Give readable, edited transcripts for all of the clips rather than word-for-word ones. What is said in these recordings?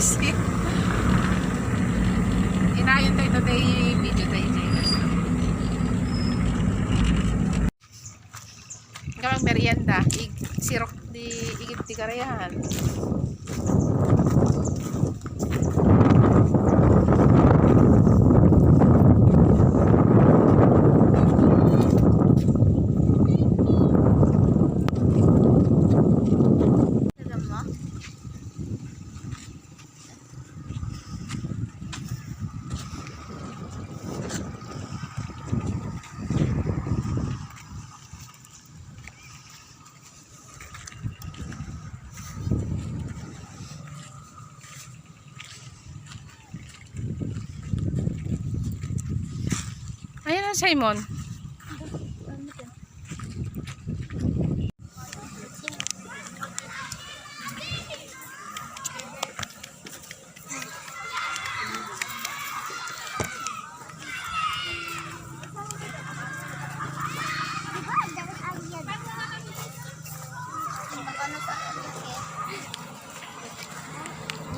gising. Inayon tayo today video tayo guys. Kamang merienda, sirok di igit di karayahan. Ayan na Simon.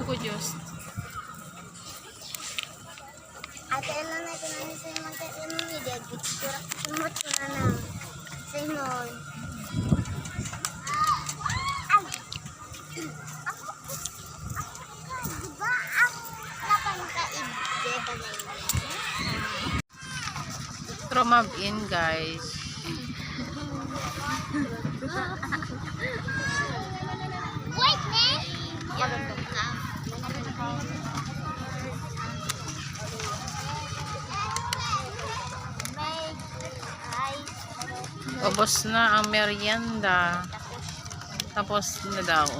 Ako Diyos. Ate, ano na ito na sa imong tayo video? Sumot ko na lang. Simon. Ay! Diba ang nakangkaibde ba na yun? Tromab in guys. Wait, ne? Ubos na ang merienda. Tapos na daw.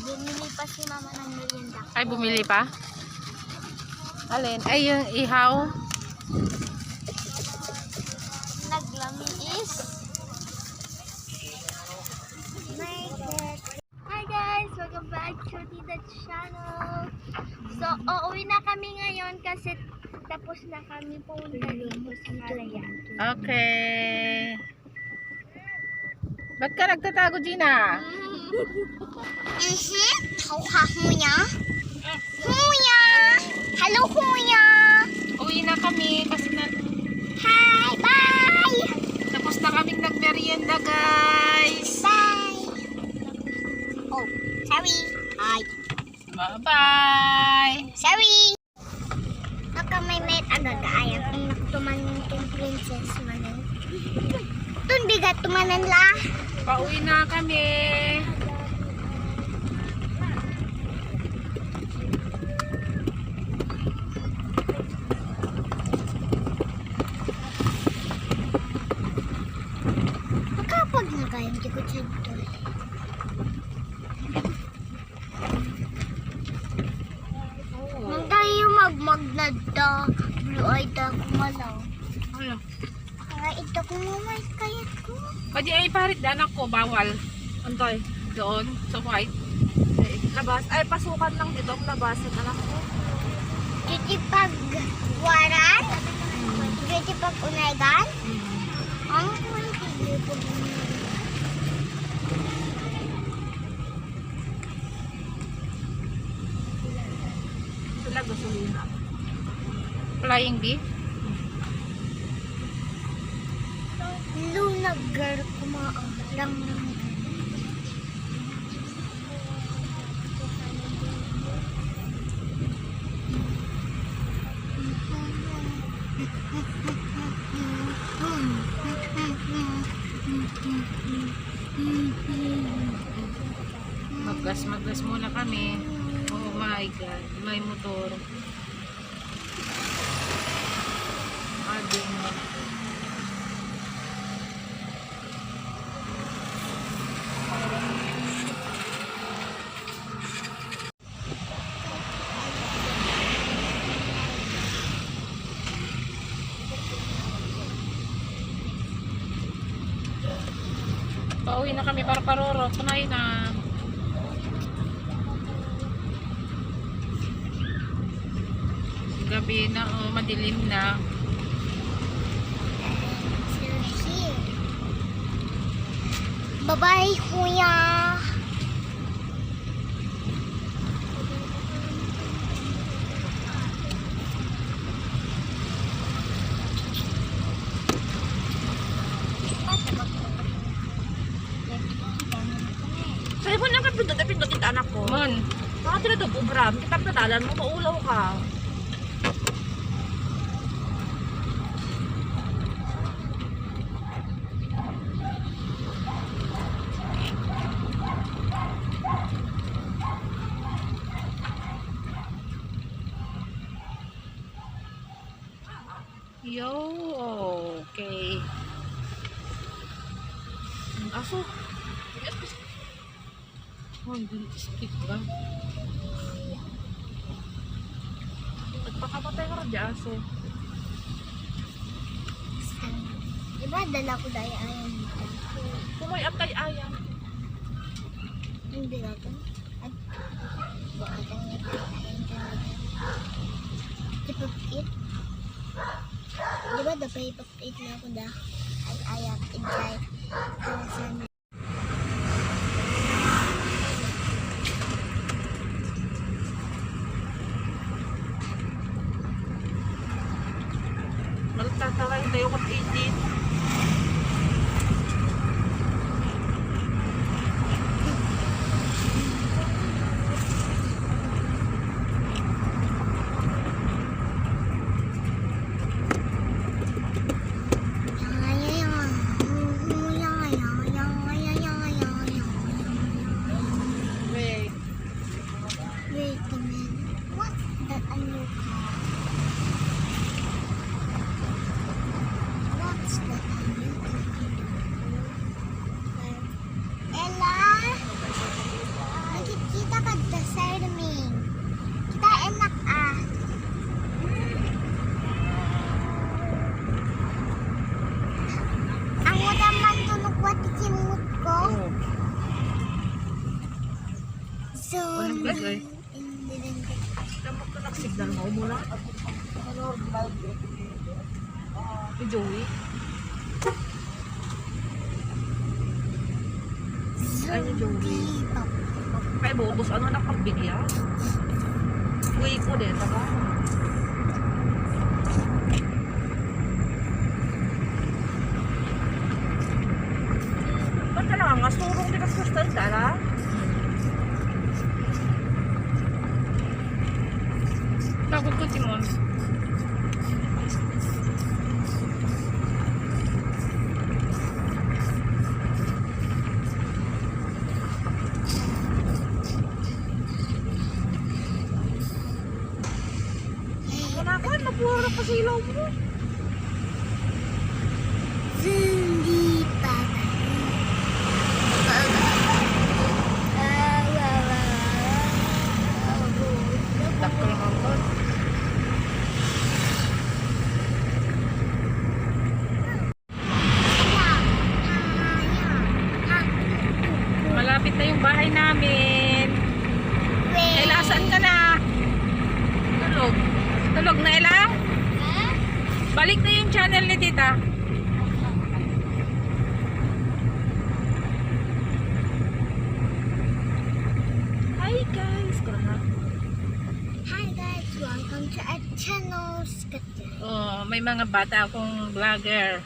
Bumili pa si mama ng merienda. Ay, bumili pa? Alin? Ay, yung ihaw. Naglami is Hi guys! Welcome back to the channel. So, uuwi na kami ngayon kasi tapos na kami pumunta dito sa Kalayan. Okay. Ba't ka nagtatago, Gina? Huya? Huya! Hello, Huya! Uwi na kami kasi Hi! Bye! tapos na kaming nagmerienda, guys. Bye! Oh, sorry. Hi. Bye-bye. Sorry! Naka may met agagaayang ang naktuman ng princess manan. Tun bigat tumanan la. Pauwi na kami. Makapag na kayong tikot sa ito. Nang tayo magmagnad da, blue eye da kumalaw. Ano? Kaya ito kumumay kaya ko. Pwede ay parit da anak ko, bawal. Antoy, doon, sa white. Labas. Ay, pasukan lang dito. Labasan anak ko. Duty pag waran? Duty pag unagan? Ang duty pag Sila gasolina. Flying bee. Luna girl kumaang lang lang. Maggas muna kami. Oh my God, may motor. Ading. Pauwi na kami para paroro. Kunay na. Gabi na, oh, madilim na. Bye-bye, kuya. ito na ito, Bram. Kitang nadalan mo, maulaw ka. Yo, okay. Ang aso. Oh, hindi skip ka. Nagpakamatay ka rin di aso. Diba, dala ko dahil ayaw nito. Kumoy atay ayam. Hindi na ito. At buhatang nito. Ayaw talaga. Ipag-eat. Diba, dapat ipag-eat na ako da. Ay, ayaw. Enjoy. Alasan. Maltataway tayo kung 18. Wait. Wait a minute. What's that a new car? What's that a new car? Ella? Nakikita ka sa side me. Kita enak ah. Ang udaman tulog wati kimut ko. Oh. So, Walang lagay. hindi rin Dapat ka nag-signal mo muna. Si Joey. Ay, ni Joey. Kaya botos, ano nakabigya? Uy ko din, taba? Ba't ka nangangasurong di ka sa standard, ha? Takot ko, Timon. Wala ka, napura pa sa ilaw mo. Hindi pa. Takot lang ako. Malapit na yung bahay namin. Ella, saan ka na? Tulog. Tulog na, Ella? Balik na yung channel ni Tita. Hi guys! Hi guys, welcome to our channel. Oh, may mga bata akong vlogger.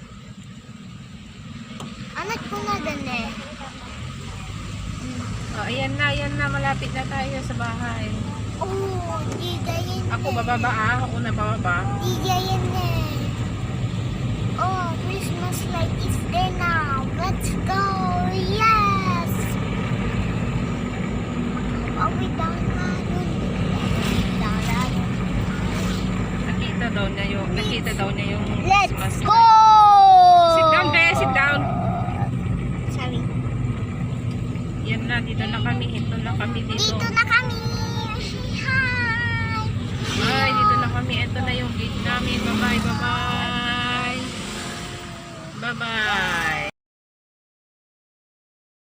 Anak ko na din eh. Oh, ayan na, malapit na tayo sa bahay. Oh, digayin Ako bababa ah, ako na bababa. Digayin eh. Oh, Christmas light is there now. Let's go. Yes. Makakabawi down na yun. Nakita daw niya yung Let's Christmas go. light. Sit down, be, sit down. Sorry. Yan na, dito na kami. Ito na kami dito. Dito na kami. Hi. Ay, dito na kami. Ito na yung gate namin. Bye-bye, bye-bye. Bye-bye.